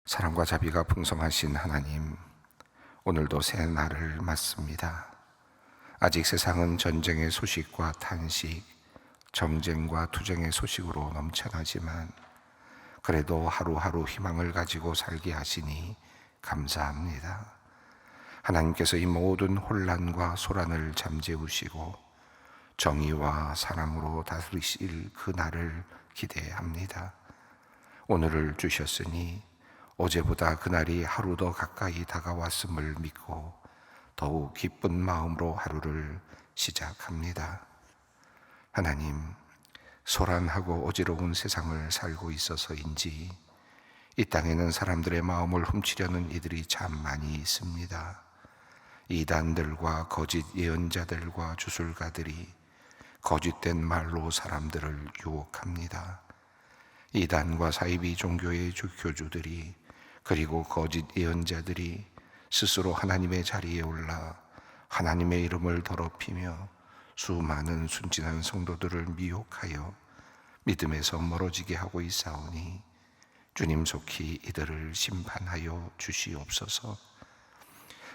사랑과 자비가 풍성하신 하나님, 오늘도 새 날을 맞습니다. 아직 세상은 전쟁의 소식과 탄식, 정쟁과 투쟁의 소식으로 넘쳐나지만 그래도 하루하루 희망을 가지고 살게 하시니 감사합니다. 하나님께서 이 모든 혼란과 소란을 잠재우시고 정의와 사랑으로 다스리실 그 날을 기대합니다. 오늘을 주셨으니 어제보다 그날이 하루 더 가까이 다가왔음을 믿고 더욱 기쁜 마음으로 하루를 시작합니다. 하나님, 소란하고 어지러운 세상을 살고 있어서인지 이 땅에는 사람들의 마음을 훔치려는 이들이 참 많이 있습니다. 이단들과 거짓 예언자들과 주술가들이 거짓된 말로 사람들을 유혹합니다. 이단과 사이비 종교의 교주들이 그리고 거짓 예언자들이 스스로 하나님의 자리에 올라 하나님의 이름을 더럽히며 수많은 순진한 성도들을 미혹하여 믿음에서 멀어지게 하고 있사오니 주님 속히 이들을 심판하여 주시옵소서.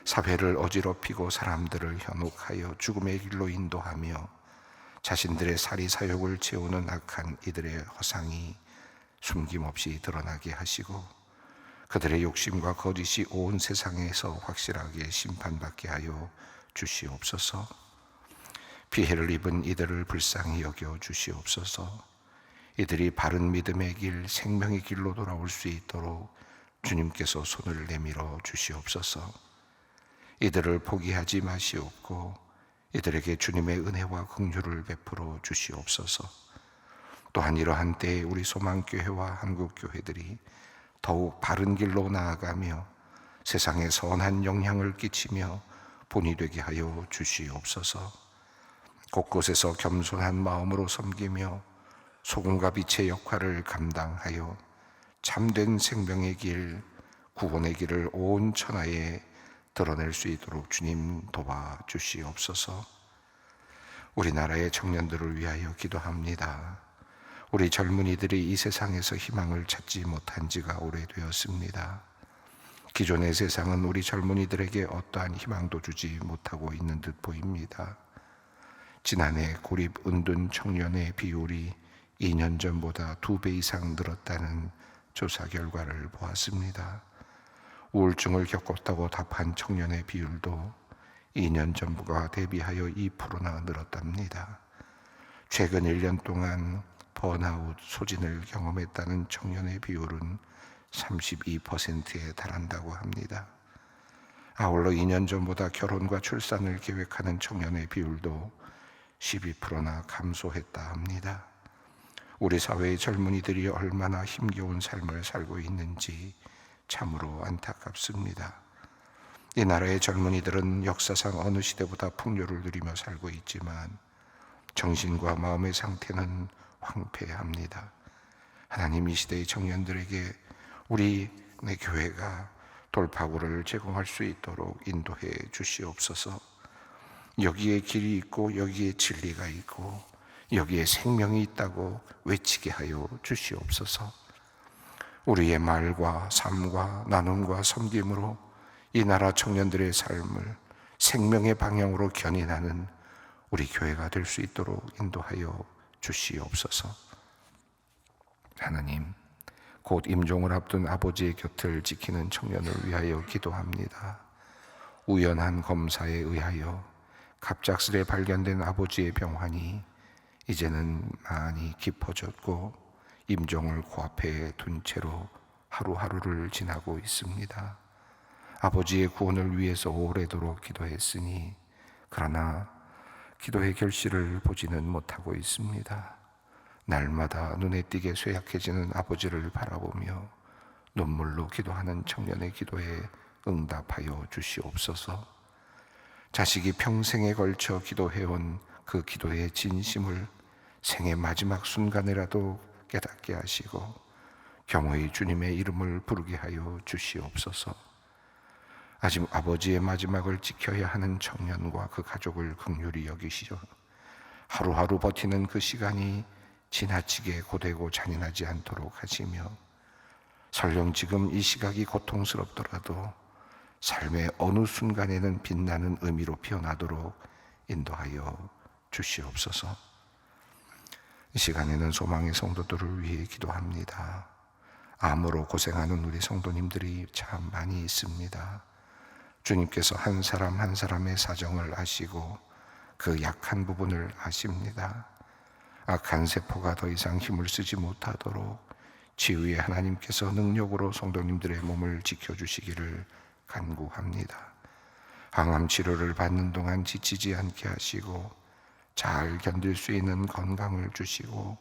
사회를 어지럽히고 사람들을 현혹하여 죽음의 길로 인도하며 자신들의 사리사욕을 채우는 악한 이들의 허상이 숨김없이 드러나게 하시고 그들의 욕심과 거짓이 온 세상에서 확실하게 심판받게 하여 주시옵소서. 피해를 입은 이들을 불쌍히 여겨 주시옵소서. 이들이 바른 믿음의 길, 생명의 길로 돌아올 수 있도록 주님께서 손을 내밀어 주시옵소서. 이들을 포기하지 마시옵고 이들에게 주님의 은혜와 긍휼을 베풀어 주시옵소서. 또한 이러한 때에 우리 소망교회와 한국교회들이 더욱 바른 길로 나아가며 세상에 선한 영향을 끼치며 본이 되게 하여 주시옵소서. 곳곳에서 겸손한 마음으로 섬기며 소금과 빛의 역할을 감당하여 참된 생명의 길, 구원의 길을 온 천하에 드러낼 수 있도록 주님 도와주시옵소서. 우리나라의 청년들을 위하여 기도합니다. 우리 젊은이들이 이 세상에서 희망을 찾지 못한 지가 오래되었습니다. 기존의 세상은 우리 젊은이들에게 어떠한 희망도 주지 못하고 있는 듯 보입니다. 지난해 고립 은둔 청년의 비율이 2년 전보다 2배 이상 늘었다는 조사 결과를 보았습니다. 우울증을 겪었다고 답한 청년의 비율도 2년 전과 대비하여 2%나 늘었답니다. 최근 1년 동안 번아웃, 소진을 경험했다는 청년의 비율은 32%에 달한다고 합니다. 아울러 2년 전보다 결혼과 출산을 계획하는 청년의 비율도 12%나 감소했다 합니다. 우리 사회의 젊은이들이 얼마나 힘겨운 삶을 살고 있는지 참으로 안타깝습니다. 이 나라의 젊은이들은 역사상 어느 시대보다 풍요를 누리며 살고 있지만 정신과 마음의 상태는 황폐합니다. 하나님, 이 시대의 청년들에게 우리 내 교회가 돌파구를 제공할 수 있도록 인도해 주시옵소서. 여기에 길이 있고 여기에 진리가 있고 여기에 생명이 있다고 외치게 하여 주시옵소서. 우리의 말과 삶과 나눔과 섬김으로 이 나라 청년들의 삶을 생명의 방향으로 견인하는 우리 교회가 될 수 있도록 인도하여 주시옵소서. 하나님, 곧 임종을 앞둔 아버지의 곁을 지키는 청년을 위하여 기도합니다. 우연한 검사에 의하여 갑작스레 발견된 아버지의 병환이 이제는 많이 깊어졌고 임종을 코앞에 둔 채로 하루하루를 지나고 있습니다. 아버지의 구원을 위해서 오래도록 기도했으니 그러나 기도의 결실을 보지는 못하고 있습니다. 날마다 눈에 띄게 쇠약해지는 아버지를 바라보며 눈물로 기도하는 청년의 기도에 응답하여 주시옵소서. 자식이 평생에 걸쳐 기도해온 그 기도의 진심을 생의 마지막 순간이라도 깨닫게 하시고 겸허히 주님의 이름을 부르게 하여 주시옵소서. 아직 아버지의 마지막을 지켜야 하는 청년과 그 가족을 긍휼히 여기시어 하루하루 버티는 그 시간이 지나치게 고되고 잔인하지 않도록 하시며 설령 지금 이 시각이 고통스럽더라도 삶의 어느 순간에는 빛나는 의미로 피어나도록 인도하여 주시옵소서. 이 시간에는 소망의 성도들을 위해 기도합니다. 암으로 고생하는 우리 성도님들이 참 많이 있습니다. 주님께서 한 사람 한 사람의 사정을 아시고 그 약한 부분을 아십니다. 악한 세포가 더 이상 힘을 쓰지 못하도록 치유의 하나님께서 능력으로 성도님들의 몸을 지켜주시기를 간구합니다. 항암 치료를 받는 동안 지치지 않게 하시고 잘 견딜 수 있는 건강을 주시고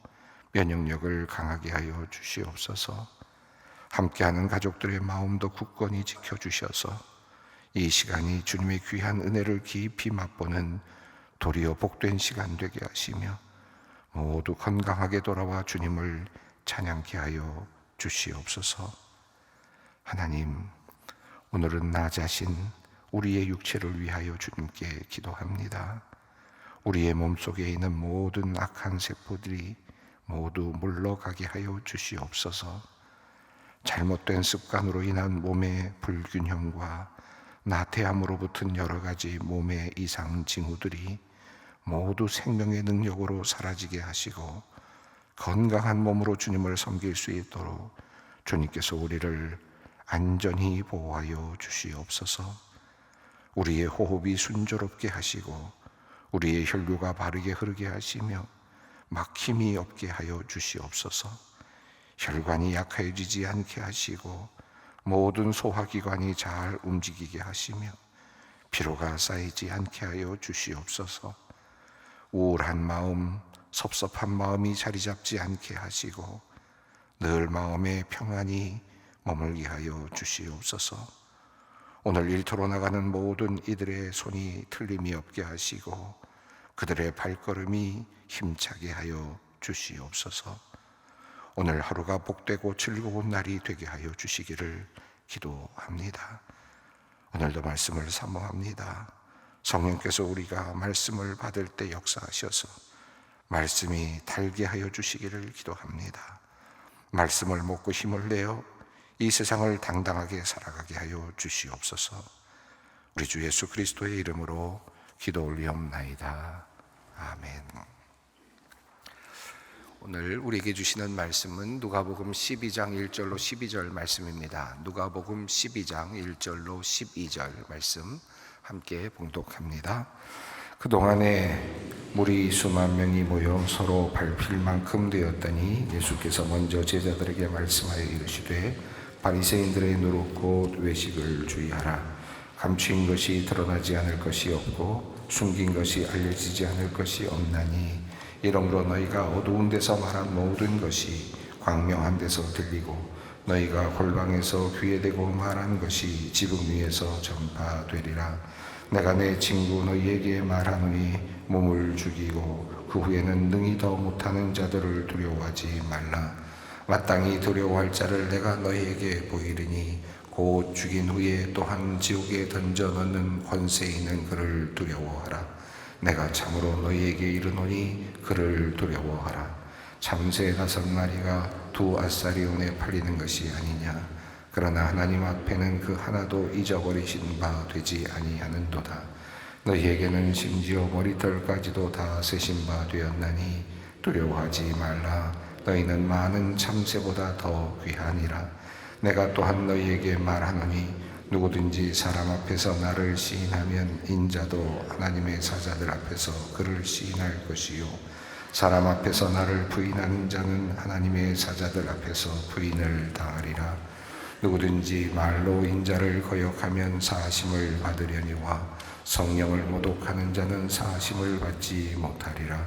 면역력을 강하게 하여 주시옵소서. 함께하는 가족들의 마음도 굳건히 지켜주셔서 이 시간이 주님의 귀한 은혜를 깊이 맛보는 도리어 복된 시간 되게 하시며 모두 건강하게 돌아와 주님을 찬양케 하여 주시옵소서. 하나님, 오늘은 나 자신 우리의 육체를 위하여 주님께 기도합니다. 우리의 몸속에 있는 모든 악한 세포들이 모두 물러가게 하여 주시옵소서. 잘못된 습관으로 인한 몸의 불균형과 나태함으로 붙은 여러 가지 몸의 이상 징후들이 모두 생명의 능력으로 사라지게 하시고 건강한 몸으로 주님을 섬길 수 있도록 주님께서 우리를 안전히 보호하여 주시옵소서. 우리의 호흡이 순조롭게 하시고 우리의 혈류가 바르게 흐르게 하시며 막힘이 없게 하여 주시옵소서. 혈관이 약해지지 않게 하시고 모든 소화기관이 잘 움직이게 하시며 피로가 쌓이지 않게 하여 주시옵소서. 우울한 마음, 섭섭한 마음이 자리 잡지 않게 하시고 늘 마음의 평안이 머물게 하여 주시옵소서. 오늘 일터로 나가는 모든 이들의 손이 틀림이 없게 하시고 그들의 발걸음이 힘차게 하여 주시옵소서. 오늘 하루가 복되고 즐거운 날이 되게 하여 주시기를 기도합니다. 오늘도 말씀을 사모합니다. 성령께서 우리가 말씀을 받을 때 역사하셔서 말씀이 달게 하여 주시기를 기도합니다. 말씀을 먹고 힘을 내어 이 세상을 당당하게 살아가게 하여 주시옵소서. 우리 주 예수 그리스도의 이름으로 기도 올리옵나이다. 아멘. 오늘 우리에게 주시는 말씀은 누가복음 12장 1절로 12절 말씀입니다. 누가복음 12장 1절로 12절 말씀 함께 봉독합니다. 그동안에 물이 수만 명이 모여 서로 밟힐 만큼 되었더니 예수께서 먼저 제자들에게 말씀하여 이르시되 바리새인들의 노릇 곧 외식을 주의하라. 감추인 것이 드러나지 않을 것이 없고 숨긴 것이 알려지지 않을 것이 없나니 이러므로 너희가 어두운 데서 말한 모든 것이 광명한 데서 들리고 너희가 골방에서 귀에 대고 말한 것이 지붕 위에서 전파되리라. 내가 내 친구 너희에게 말하노니 몸을 죽이고 그 후에는 능히 더 못하는 자들을 두려워하지 말라. 마땅히 두려워할 자를 내가 너희에게 보이리니 곧 죽인 후에 또한 지옥에 던져 넣는 권세 있는 그를 두려워하라. 내가 참으로 너희에게 이르노니 그를 두려워하라. 참새 5마리가 2아사리온에 팔리는 것이 아니냐. 그러나 하나님 앞에는 그 하나도 잊어버리신 바 되지 아니하는도다. 너희에게는 심지어 머리털까지도 다 세신 바 되었나니 두려워하지 말라. 너희는 많은 참새보다 더 귀하니라. 내가 또한 너희에게 말하노니 누구든지 사람 앞에서 나를 시인하면 인자도 하나님의 사자들 앞에서 그를 시인할 것이요 사람 앞에서 나를 부인하는 자는 하나님의 사자들 앞에서 부인을 당하리라. 누구든지 말로 인자를 거역하면 사하심을 받으려니와 성령을 모독하는 자는 사하심을 받지 못하리라.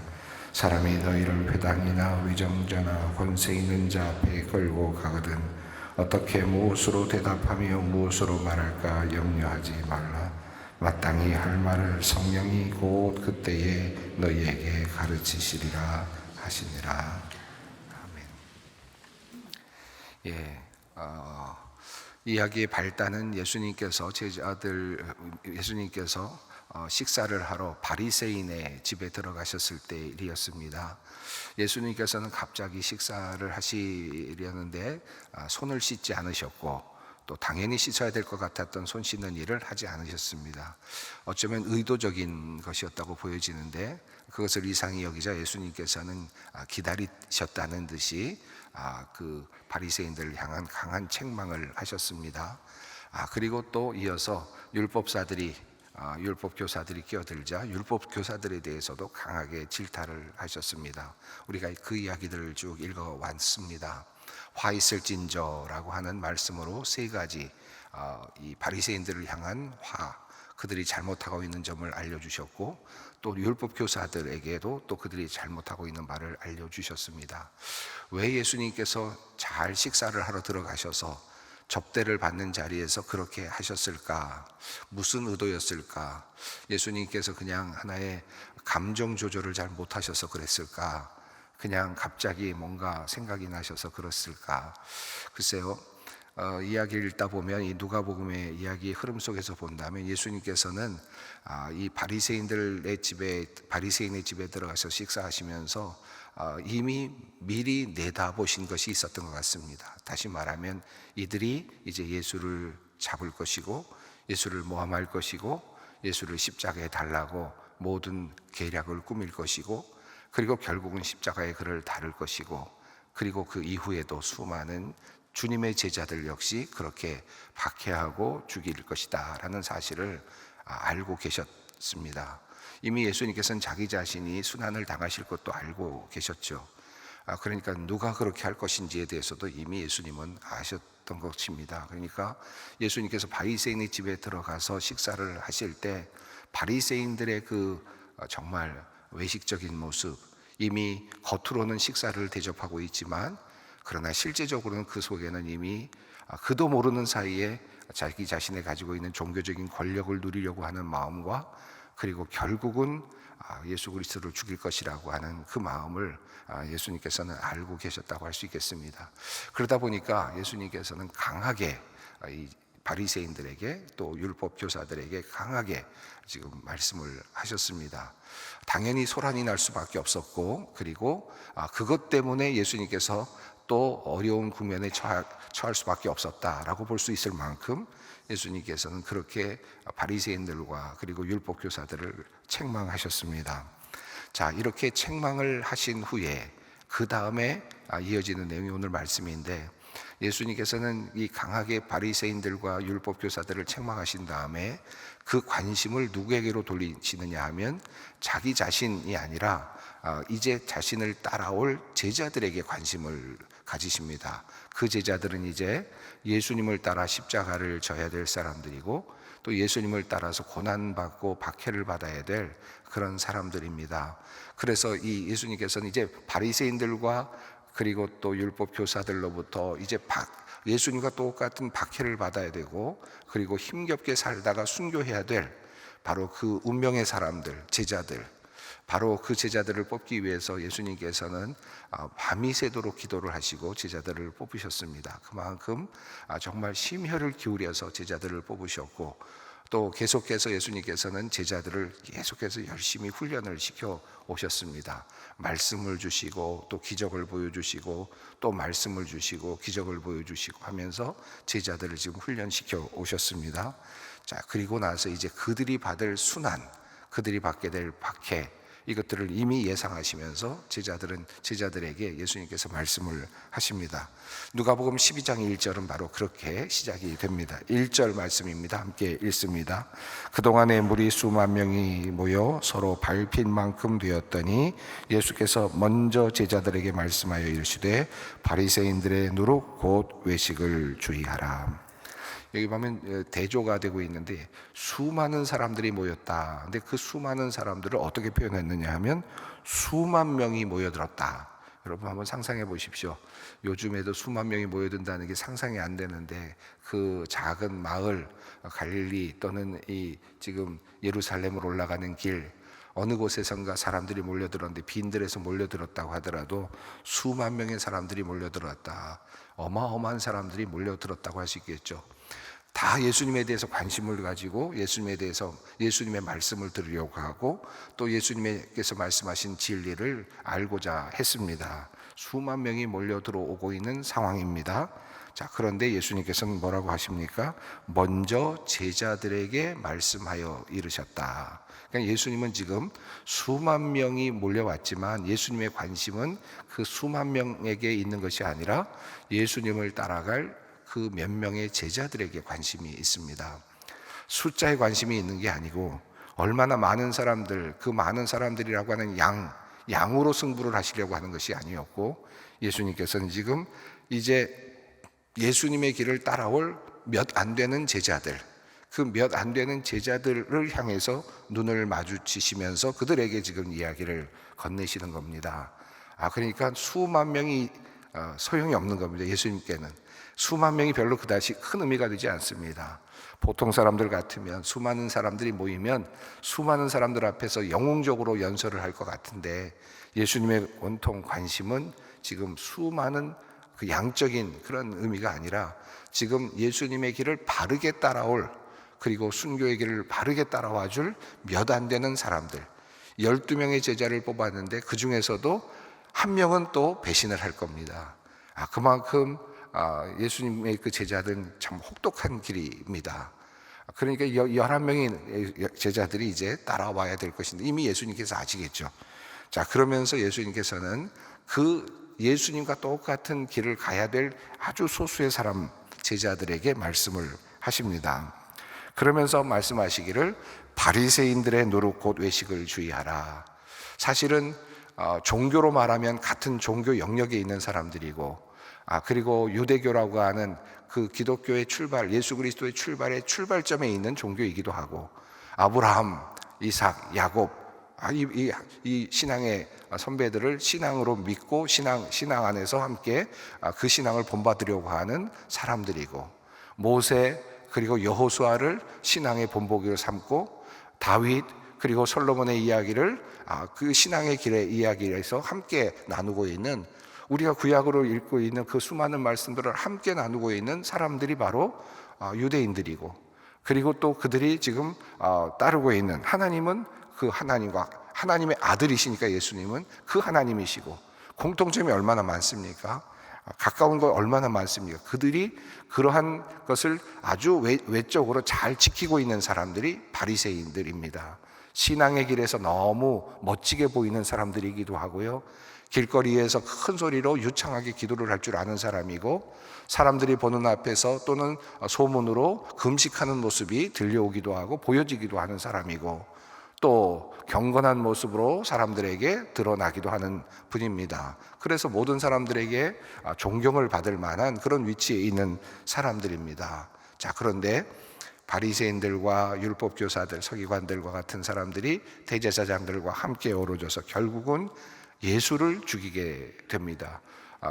사람이 너희를 회당이나 위정자나 권세 있는 자 앞에 끌고 가거든 어떻게 무엇으로 대답하며 무엇으로 말할까 염려하지 말라. 마땅히 할 말을 성령이 곧 그때에 너희에게 가르치시리라 하시니라. 아멘. 이야기의 발단은 예수님께서 식사를 하러 바리새인의 집에 들어가셨을 때 일이었습니다. 예수님께서는 갑자기 식사를 하시려는데 손을 씻지 않으셨고, 또 당연히 씻어야 될 것 같았던 손 씻는 일을 하지 않으셨습니다. 어쩌면 의도적인 것이었다고 보여지는데, 그것을 이상히 여기자 예수님께서는 기다리셨다는 듯이 그 바리새인들을 향한 강한 책망을 하셨습니다. 그리고 또 이어서 율법 교사들이 끼어들자 율법 교사들에 대해서도 강하게 질타를 하셨습니다. 우리가 그 이야기들을 쭉 읽어왔습니다. 화 있을진저라고 하는 말씀으로 세 가지 이 바리새인들을 향한 그들이 잘못하고 있는 점을 알려주셨고, 또 율법 교사들에게도 또 그들이 잘못하고 있는 바를 알려주셨습니다. 왜 예수님께서 잘 식사를 하러 들어가셔서 접대를 받는 자리에서 그렇게 하셨을까? 무슨 의도였을까? 예수님께서 그냥 하나의 감정 조절을 잘 못하셔서 그랬을까? 그냥 갑자기 뭔가 생각이 나셔서 그랬을까? 글쎄요, 이야기를 읽다 보면 이 누가복음의 이야기의 흐름 속에서 본다면 예수님께서는 이 바리새인의 집에 들어가서 식사하시면서 이미 미리 내다보신 것이 있었던 것 같습니다. 다시 말하면 이들이 이제 예수를 잡을 것이고, 예수를 모함할 것이고, 예수를 십자가에 달라고 모든 계략을 꾸밀 것이고, 그리고 결국은 십자가에 그를 달을 것이고, 그리고 그 이후에도 수많은 주님의 제자들 역시 그렇게 박해하고 죽일 것이다 라는 사실을 알고 계셨습니다. 이미 예수님께서는 자기 자신이 순환을 당하실 것도 알고 계셨죠. 그러니까 누가 그렇게 할 것인지에 대해서도 이미 예수님은 아셨던 것입니다. 그러니까 예수님께서 바리새인의 집에 들어가서 식사를 하실 때 바리새인들의 그 정말 외식적인 모습, 이미 겉으로는 식사를 대접하고 있지만 그러나 실제적으로는 그 속에는 이미 그도 모르는 사이에 자기 자신이 가지고 있는 종교적인 권력을 누리려고 하는 마음과, 그리고 결국은 예수 그리스도를 죽일 것이라고 하는 그 마음을 예수님께서는 알고 계셨다고 할 수 있겠습니다. 그러다 보니까 예수님께서는 강하게 이 바리새인들에게 또 율법 교사들에게 강하게 지금 말씀을 하셨습니다. 당연히 소란이 날 수밖에 없었고, 그리고 그것 때문에 예수님께서 또 어려운 국면에 처할 수밖에 없었다라고 볼 수 있을 만큼 예수님께서는 그렇게 바리새인들과 그리고 율법 교사들을 책망하셨습니다. 자, 이렇게 책망을 하신 후에 그 다음에 이어지는 내용이 오늘 말씀인데, 예수님께서는 이 강하게 바리새인들과 율법 교사들을 책망하신 다음에 그 관심을 누구에게로 돌리시느냐 하면 자기 자신이 아니라 이제 자신을 따라올 제자들에게 관심을 가지십니다. 그 제자들은 이제 예수님을 따라 십자가를 져야 될 사람들이고, 또 예수님을 따라서 고난받고 박해를 받아야 될 그런 사람들입니다. 그래서 이 예수님께서는 이제 바리새인들과 그리고 또 율법 교사들로부터 이제 예수님과 똑같은 박해를 받아야 되고, 그리고 힘겹게 살다가 순교해야 될 바로 그 운명의 사람들, 제자들, 바로 그 제자들을 뽑기 위해서 예수님께서는 밤이 새도록 기도를 하시고 제자들을 뽑으셨습니다. 그만큼 정말 심혈을 기울여서 제자들을 뽑으셨고, 또 계속해서 예수님께서는 제자들을 계속해서 열심히 훈련을 시켜 오셨습니다. 말씀을 주시고 또 기적을 보여주시고 또 말씀을 주시고 기적을 보여주시고 하면서 제자들을 지금 훈련시켜 오셨습니다. 자, 그리고 나서 이제 그들이 받을 순환, 그들이 받게 될 박해, 이것들을 이미 예상하시면서 제자들에게 예수님께서 말씀을 하십니다. 누가복음 12장 1절은 바로 그렇게 시작이 됩니다. 1절 말씀입니다. 함께 읽습니다. 그동안에 무리 수만 명이 모여 서로 밟힌 만큼 되었더니 예수께서 먼저 제자들에게 말씀하여 이르시되 바리새인들의 누룩 곧 외식을 주의하라. 여기 보면 대조가 되고 있는데 수많은 사람들이 모였다. 근데 그 수많은 사람들을 어떻게 표현했느냐 하면 수만 명이 모여들었다. 여러분 한번 상상해 보십시오. 요즘에도 수만 명이 모여든다는 게 상상이 안 되는데, 그 작은 마을 갈릴리 또는 이 지금 예루살렘으로 올라가는 길, 어느 곳에선가 사람들이 몰려들었는데 빈들에서 몰려들었다고 하더라도 수만 명의 사람들이 몰려들었다. 어마어마한 사람들이 몰려들었다고 할 수 있겠죠. 다 예수님에 대해서 관심을 가지고 예수님에 대해서 예수님의 말씀을 들으려고 하고 또 예수님께서 말씀하신 진리를 알고자 했습니다. 수만 명이 몰려 들어오고 있는 상황입니다. 자, 그런데 예수님께서는 뭐라고 하십니까? 먼저 제자들에게 말씀하여 이르셨다. 그러니까 예수님은 지금 수만 명이 몰려왔지만 예수님의 관심은 그 수만 명에게 있는 것이 아니라 예수님을 따라갈 그 몇 명의 제자들에게 관심이 있습니다. 숫자에 관심이 있는 게 아니고 얼마나 많은 사람들, 그 많은 사람들이라고 하는 양으로 승부를 하시려고 하는 것이 아니었고, 예수님께서는 지금 이제 예수님의 길을 따라올 몇 안 되는 제자들, 그 몇 안 되는 제자들을 향해서 눈을 마주치시면서 그들에게 지금 이야기를 건네시는 겁니다. 그러니까 수만 명이 소용이 없는 겁니다. 예수님께는 수만 명이 별로 그다지 큰 의미가 되지 않습니다. 보통 사람들 같으면 수많은 사람들이 모이면 수많은 사람들 앞에서 영웅적으로 연설을 할 것 같은데, 예수님의 온통 관심은 지금 수많은 그 양적인 그런 의미가 아니라 지금 예수님의 길을 바르게 따라올, 그리고 순교의 길을 바르게 따라와 줄 몇 안 되는 사람들, 12명의 제자를 뽑았는데 그 중에서도 한 명은 또 배신을 할 겁니다. 그만큼 예수님의 그 제자들은 참 혹독한 길입니다. 그러니까 11명의 제자들이 이제 따라와야 될 것인데 이미 예수님께서 아시겠죠. 자, 그러면서 예수님께서는 그 예수님과 똑같은 길을 가야 될 아주 소수의 사람 제자들에게 말씀을 하십니다. 그러면서 말씀하시기를 바리새인들의 노릇 곧 외식을 주의하라. 사실은 종교로 말하면 같은 종교 영역에 있는 사람들이고, 그리고 유대교라고 하는 그 기독교의 출발, 예수 그리스도의 출발의 출발점에 있는 종교이기도 하고, 아브라함, 이삭, 야곱, 이 신앙의 선배들을 신앙으로 믿고 신앙 안에서 함께 그 신앙을 본받으려고 하는 사람들이고, 모세 그리고 여호수아를 신앙의 본보기로 삼고, 다윗 그리고 솔로몬의 이야기를 그 신앙의 길의 이야기에서 함께 나누고 있는, 우리가 구약으로 읽고 있는 그 수많은 말씀들을 함께 나누고 있는 사람들이 바로 유대인들이고, 그리고 또 그들이 지금 따르고 있는 하나님은 그 하나님과 하나님의 아들이시니까 예수님은 그 하나님이시고, 공통점이 얼마나 많습니까? 가까운 거 얼마나 많습니까? 그들이 그러한 것을 아주 외적으로 잘 지키고 있는 사람들이 바리새인들입니다. 신앙의 길에서 너무 멋지게 보이는 사람들이기도 하고요, 길거리에서 큰 소리로 유창하게 기도를 할 줄 아는 사람이고, 사람들이 보는 앞에서 또는 소문으로 금식하는 모습이 들려오기도 하고 보여지기도 하는 사람이고, 또 경건한 모습으로 사람들에게 드러나기도 하는 분입니다. 그래서 모든 사람들에게 존경을 받을 만한 그런 위치에 있는 사람들입니다. 자, 그런데 바리새인들과 율법교사들, 서기관들과 같은 사람들이 대제사장들과 함께 어우러져서 결국은 예수를 죽이게 됩니다.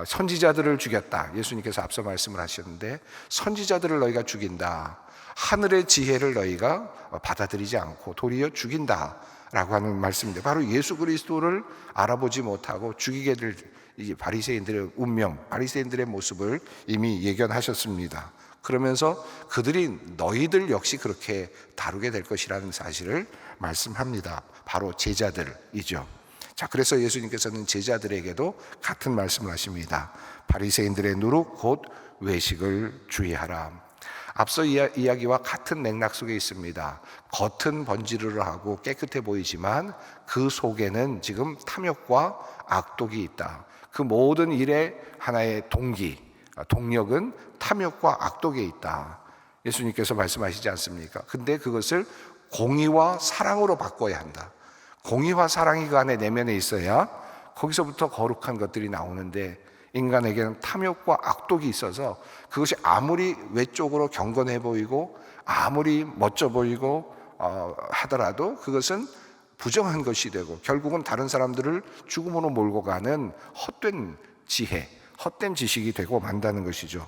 선지자들을 죽였다. 예수님께서 앞서 말씀을 하셨는데, 선지자들을 너희가 죽인다, 하늘의 지혜를 너희가 받아들이지 않고 도리어 죽인다라고 하는 말씀인데, 바로 예수 그리스도를 알아보지 못하고 죽이게 될 이 바리새인들의 운명, 바리새인들의 모습을 이미 예견하셨습니다. 그러면서 그들이 너희들 역시 그렇게 다루게 될 것이라는 사실을 말씀합니다. 바로 제자들이죠. 자, 그래서 예수님께서는 제자들에게도 같은 말씀을 하십니다. 바리새인들의 누룩 곧 외식을 주의하라. 앞서 이야기와 같은 맥락 속에 있습니다. 겉은 번지르르하고 깨끗해 보이지만 그 속에는 지금 탐욕과 악독이 있다. 그 모든 일의 하나의 동력은 탐욕과 악독에 있다. 예수님께서 말씀하시지 않습니까? 근데 그것을 공의와 사랑으로 바꿔야 한다. 공의와 사랑이 그 안에 내면에 있어야 거기서부터 거룩한 것들이 나오는데, 인간에게는 탐욕과 악독이 있어서 그것이 아무리 외적으로 경건해 보이고 아무리 멋져 보이고 하더라도 그것은 부정한 것이 되고 결국은 다른 사람들을 죽음으로 몰고 가는 헛된 지혜, 헛된 지식이 되고 만다는 것이죠.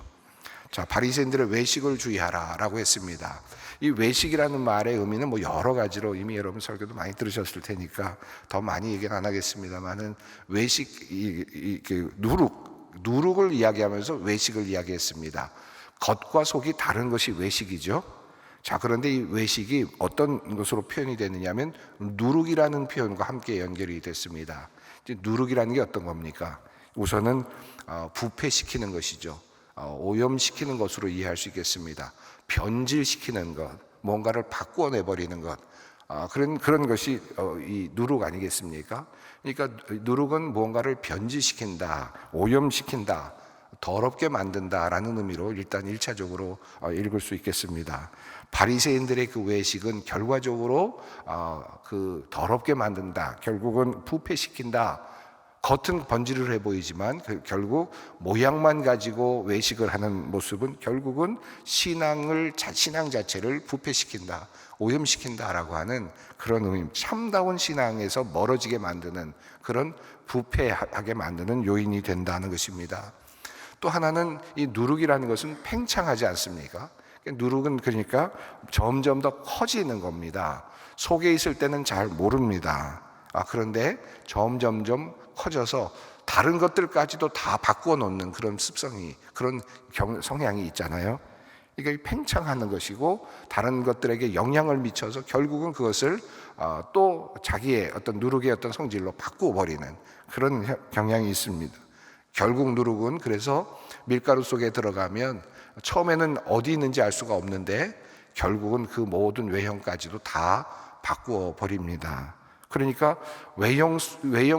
자, 바리새인들의 외식을 주의하라라고 했습니다. 이 외식이라는 말의 의미는 뭐 여러 가지로 이미 여러분 설교도 많이 들으셨을 테니까 더 많이 얘기는 안 하겠습니다만은 외식, 누룩을 이야기하면서 외식을 이야기했습니다. 겉과 속이 다른 것이 외식이죠. 자, 그런데 이 외식이 어떤 것으로 표현이 되느냐면 누룩이라는 표현과 함께 연결이 됐습니다. 이제 누룩이라는 게 어떤 겁니까? 우선은 부패시키는 것이죠. 오염시키는 것으로 이해할 수 있겠습니다. 변질시키는 것, 뭔가를 바꾸어 내버리는 것, 그런 것이 이 누룩 아니겠습니까? 그러니까 누룩은 뭔가를 변질시킨다, 오염시킨다, 더럽게 만든다라는 의미로 일단 1차적으로 읽을 수 있겠습니다. 바리새인들의 그 외식은 결과적으로 그 더럽게 만든다, 결국은 부패시킨다. 겉은 번지르르해 보이지만 결국 모양만 가지고 외식을 하는 모습은 결국은 신앙 자체를 부패시킨다, 오염시킨다라고 하는 그런 의미, 참다운 신앙에서 멀어지게 만드는, 그런 부패하게 만드는 요인이 된다는 것입니다. 또 하나는 이 누룩이라는 것은 팽창하지 않습니까? 누룩은 그러니까 점점 더 커지는 겁니다. 속에 있을 때는 잘 모릅니다. 그런데 점점점 커져서 다른 것들까지도 다 바꾸어 놓는 그런 습성이, 그런 성향이 있잖아요. 이게 팽창하는 것이고 다른 것들에게 영향을 미쳐서 결국은 그것을 또 자기의 어떤 누룩의 어떤 성질로 바꾸어 버리는 그런 경향이 있습니다. 결국 누룩은 그래서 밀가루 속에 들어가면 처음에는 어디 있는지 알 수가 없는데 결국은 그 모든 외형까지도 다 바꾸어 버립니다. 그러니까 외형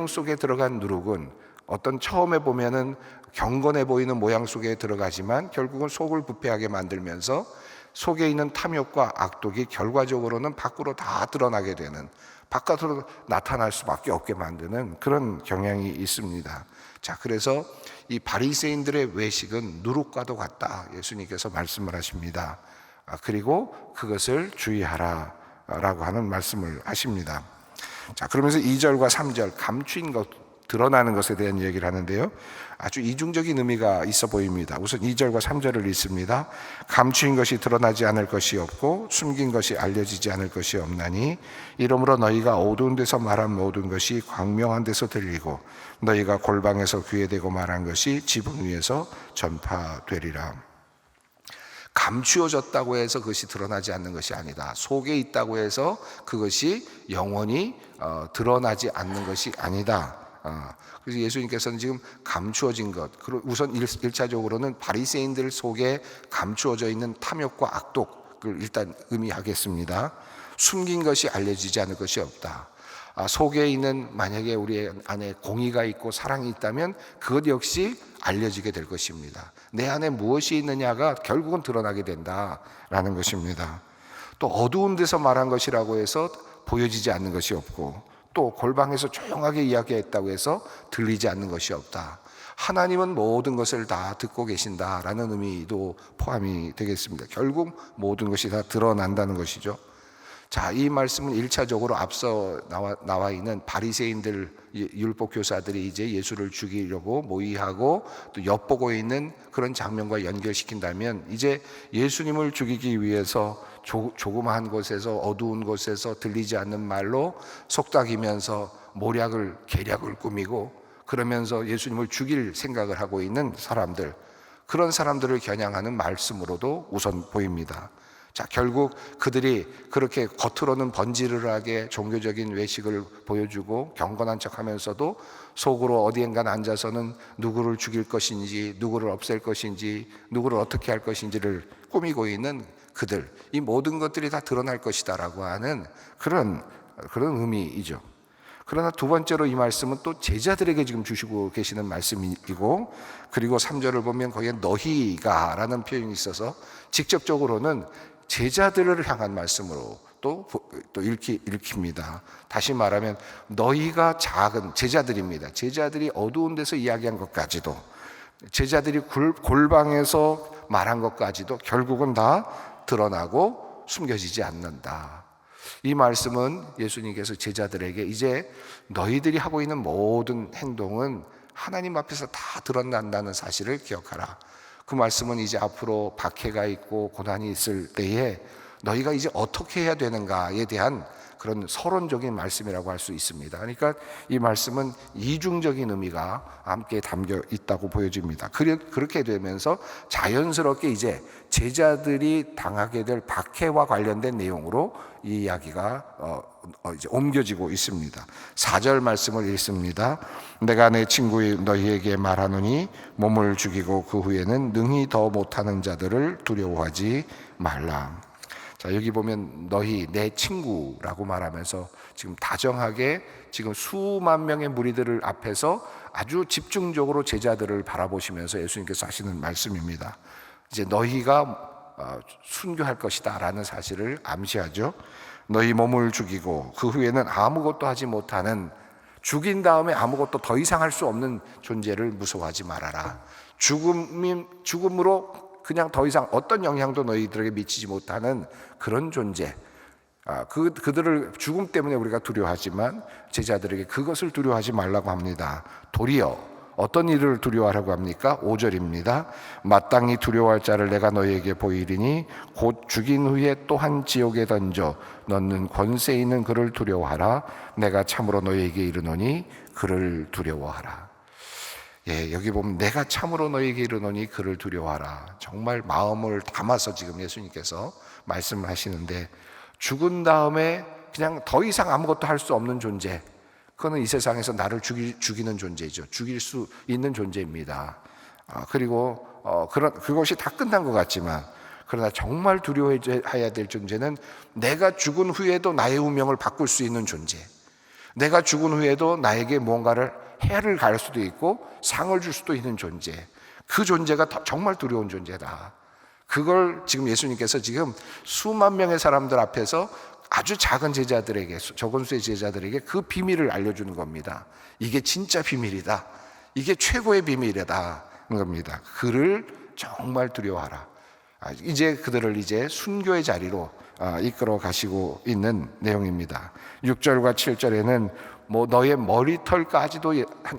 속에 들어간 누룩은 어떤 처음에 보면은 경건해 보이는 모양 속에 들어가지만 결국은 속을 부패하게 만들면서 속에 있는 탐욕과 악독이 결과적으로는 밖으로 다 드러나게 되는, 바깥으로 나타날 수밖에 없게 만드는 그런 경향이 있습니다. 자, 그래서 이 바리새인들의 외식은 누룩과도 같다, 예수님께서 말씀을 하십니다. 그리고 그것을 주의하라라고 하는 말씀을 하십니다. 자, 그러면서 2절과 3절 감추인 것, 드러나는 것에 대한 얘기를 하는데요, 아주 이중적인 의미가 있어 보입니다. 우선 2절과 3절을 읽습니다. 감추인 것이 드러나지 않을 것이 없고 숨긴 것이 알려지지 않을 것이 없나니 이러므로 너희가 어두운 데서 말한 모든 것이 광명한 데서 들리고 너희가 골방에서 귀에 대고 말한 것이 지붕 위에서 전파되리라. 감추어졌다고 해서 그것이 드러나지 않는 것이 아니다. 속에 있다고 해서 그것이 영원히 드러나지 않는 것이 아니다. 그래서 예수님께서는 지금 감추어진 것, 우선 1차적으로는 바리새인들 속에 감추어져 있는 탐욕과 악독을 일단 의미하겠습니다. 숨긴 것이 알려지지 않을 것이 없다. 속에 있는, 만약에 우리 안에 공의가 있고 사랑이 있다면 그것 역시 알려지게 될 것입니다. 내 안에 무엇이 있느냐가 결국은 드러나게 된다라는 것입니다. 또 어두운 데서 말한 것이라고 해서 보여지지 않는 것이 없고, 또 골방에서 조용하게 이야기했다고 해서 들리지 않는 것이 없다. 하나님은 모든 것을 다 듣고 계신다라는 의미도 포함이 되겠습니다. 결국 모든 것이 다 드러난다는 것이죠. 자, 이 말씀은 1차적으로 앞서 나와 있는 바리새인들, 율법 교사들이 이제 예수를 죽이려고 모의하고 또 엿보고 있는 그런 장면과 연결시킨다면, 이제 예수님을 죽이기 위해서 조그마한 곳에서, 어두운 곳에서 들리지 않는 말로 속삭이면서 계략을 꾸미고 그러면서 예수님을 죽일 생각을 하고 있는 사람들, 그런 사람들을 겨냥하는 말씀으로도 우선 보입니다. 자, 결국 그들이 그렇게 겉으로는 번지르르하게 종교적인 외식을 보여주고 경건한 척하면서도 속으로 어디엔가 앉아서는 누구를 죽일 것인지, 누구를 없앨 것인지, 누구를 어떻게 할 것인지를 꾸미고 있는 그들, 이 모든 것들이 다 드러날 것이다라고 하는 그런 의미이죠. 그러나 두 번째로 이 말씀은 또 제자들에게 지금 주시고 계시는 말씀이고, 그리고 3절을 보면 거기에 너희가 라는 표현이 있어서 직접적으로는 제자들을 향한 말씀으로 또 읽힙니다. 다시 말하면 너희가 작은 제자들입니다. 제자들이 어두운 데서 이야기한 것까지도, 제자들이 골방에서 말한 것까지도 결국은 다 드러나고 숨겨지지 않는다. 이 말씀은 예수님께서 제자들에게 이제 너희들이 하고 있는 모든 행동은 하나님 앞에서 다 드러난다는 사실을 기억하라. 그 말씀은 이제 앞으로 박해가 있고 고난이 있을 때에 너희가 이제 어떻게 해야 되는가에 대한 그런 서론적인 말씀이라고 할 수 있습니다. 그러니까 이 말씀은 이중적인 의미가 함께 담겨 있다고 보여집니다. 그렇게 되면서 자연스럽게 이제 제자들이 당하게 될 박해와 관련된 내용으로 이 이야기가 이제 옮겨지고 있습니다. 4절 말씀을 읽습니다. 내가 내 친구 너희에게 말하노니 몸을 죽이고 그 후에는 능히 더 못하는 자들을 두려워하지 말라. 자, 여기 보면 너희 내 친구라고 말하면서 지금 다정하게 지금 수만 명의 무리들을 앞에서 아주 집중적으로 제자들을 바라보시면서 예수님께서 하시는 말씀입니다. 이제 너희가 순교할 것이다 라는 사실을 암시하죠. 너희 몸을 죽이고 그 후에는 아무것도 하지 못하는, 죽인 다음에 아무것도 더 이상 할 수 없는 존재를 무서워하지 말아라. 죽음으로 그냥 더 이상 어떤 영향도 너희들에게 미치지 못하는 그런 존재, 그들을 죽음 때문에 우리가 두려워하지만 제자들에게 그것을 두려워하지 말라고 합니다. 도리어 어떤 일을 두려워하라고 합니까? 5절입니다. 마땅히 두려워할 자를 내가 너희에게 보이리니 곧 죽인 후에 또한 지옥에 던져 넣는 권세 있는 그를 두려워하라. 내가 참으로 너희에게 이르노니 그를 두려워하라. 여기 보면 내가 참으로 너희에게 이르노니 그를 두려워하라. 정말 마음을 담아서 지금 예수님께서 말씀을 하시는데, 죽은 다음에 그냥 더 이상 아무것도 할 수 없는 존재, 그거는 이 세상에서 나를 죽이는 존재죠. 죽일 수 있는 존재입니다. 그리고 그것이 다 끝난 것 같지만, 그러나 정말 두려워해야 될 존재는 내가 죽은 후에도 나의 운명을 바꿀 수 있는 존재, 내가 죽은 후에도 나에게 무언가를 해를 가할 수도 있고 상을 줄 수도 있는 존재, 그 존재가 정말 두려운 존재다. 그걸 지금 예수님께서 지금 수만 명의 사람들 앞에서 아주 작은 제자들에게, 적은 수의 제자들에게 그 비밀을 알려주는 겁니다. 이게 진짜 비밀이다, 이게 최고의 비밀이다 겁니다. 그를 정말 두려워하라. 이제 그들을 이제 순교의 자리로 이끌어 가시고 있는 내용입니다. 6절과 7절에는 너의 머리털까지도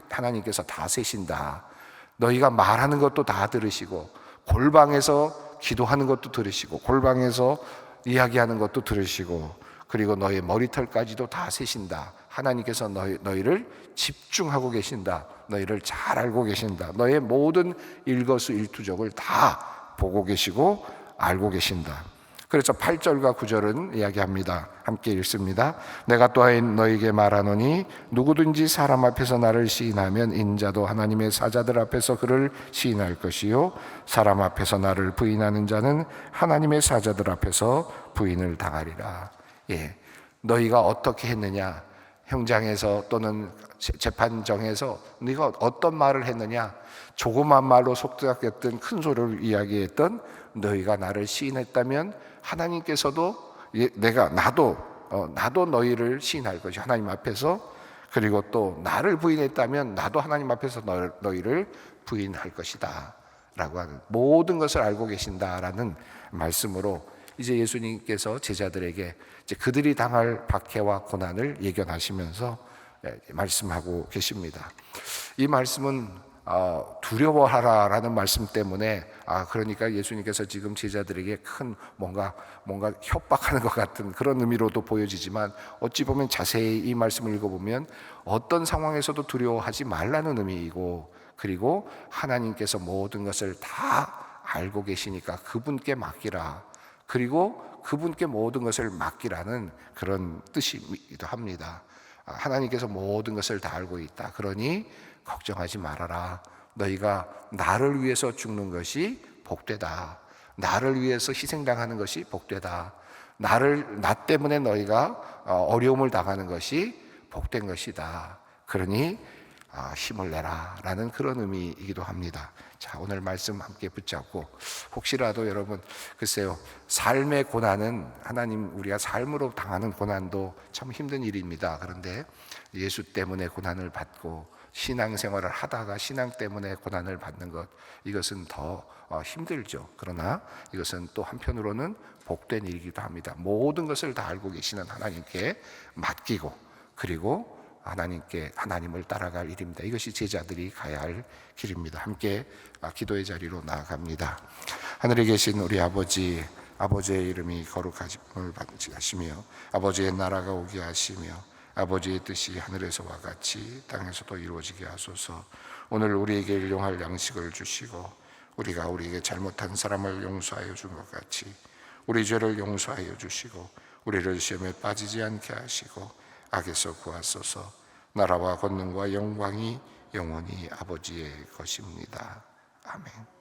하나님께서 다 세신다. 너희가 말하는 것도 다 들으시고, 골방에서 기도하는 것도 들으시고, 골방에서 이야기하는 것도 들으시고, 그리고 너의 머리털까지도 다 세신다. 하나님께서 너희를 집중하고 계신다. 너희를 잘 알고 계신다. 너의 모든 일거수일투족을 다 보고 계시고 알고 계신다. 그래서 8절과 9절은 이야기합니다. 함께 읽습니다. 내가 또한 너에게 말하노니 누구든지 사람 앞에서 나를 시인하면 인자도 하나님의 사자들 앞에서 그를 시인할 것이요 사람 앞에서 나를 부인하는 자는 하나님의 사자들 앞에서 부인을 당하리라. 너희가 어떻게 했느냐, 형장에서 또는 재판정에서 네가 어떤 말을 했느냐, 조그만 말로 속삭였던, 큰 소리로 이야기했던 너희가 나를 시인했다면 하나님께서도 나도 너희를 시인할 것이 하나님 앞에서, 그리고 또 나를 부인했다면 나도 하나님 앞에서 너희를 부인할 것이다 라고 하는, 모든 것을 알고 계신다라는 말씀으로 이제 예수님께서 제자들에게 이제 그들이 당할 박해와 고난을 예견하시면서 말씀하고 계십니다. 이 말씀은 두려워하라라는 말씀 때문에, 그러니까 예수님께서 지금 제자들에게 큰 뭔가 협박하는 것 같은 그런 의미로도 보여지지만, 어찌 보면 자세히 이 말씀을 읽어보면 어떤 상황에서도 두려워하지 말라는 의미이고, 그리고 하나님께서 모든 것을 다 알고 계시니까 그분께 맡기라, 그리고 그분께 모든 것을 맡기라는 그런 뜻이기도 합니다. 하나님께서 모든 것을 다 알고 있다. 그러니 걱정하지 말아라. 너희가 나를 위해서 죽는 것이 복되다. 나를 위해서 희생당하는 것이 복되다. 나 때문에 너희가 어려움을 당하는 것이 복된 것이다. 그러니 힘을 내라 라는 그런 의미이기도 합니다. 자, 오늘 말씀 함께 붙잡고, 혹시라도 여러분, 글쎄요, 삶의 고난은, 우리가 삶으로 당하는 고난도 참 힘든 일입니다. 그런데 예수 때문에 고난을 받고 신앙생활을 하다가 신앙 때문에 고난을 받는 것, 이것은 더 힘들죠. 그러나 이것은 또 한편으로는 복된 일이기도 합니다. 모든 것을 다 알고 계시는 하나님께 맡기고, 그리고 하나님을 따라갈 일입니다. 이것이 제자들이 가야 할 길입니다. 함께 기도의 자리로 나아갑니다. 하늘에 계신 우리 아버지의 이름이 거룩하심을 받으시며 아버지의 나라가 오게 하시며 아버지의 뜻이 하늘에서와 같이 땅에서도 이루어지게 하소서. 오늘 우리에게 일용할 양식을 주시고 우리가 우리에게 잘못한 사람을 용서하여 준 것 같이 우리 죄를 용서하여 주시고 우리를 시험에 빠지지 않게 하시고 악에서 구하소서. 나라와 권능과 영광이 영원히 아버지의 것입니다. 아멘.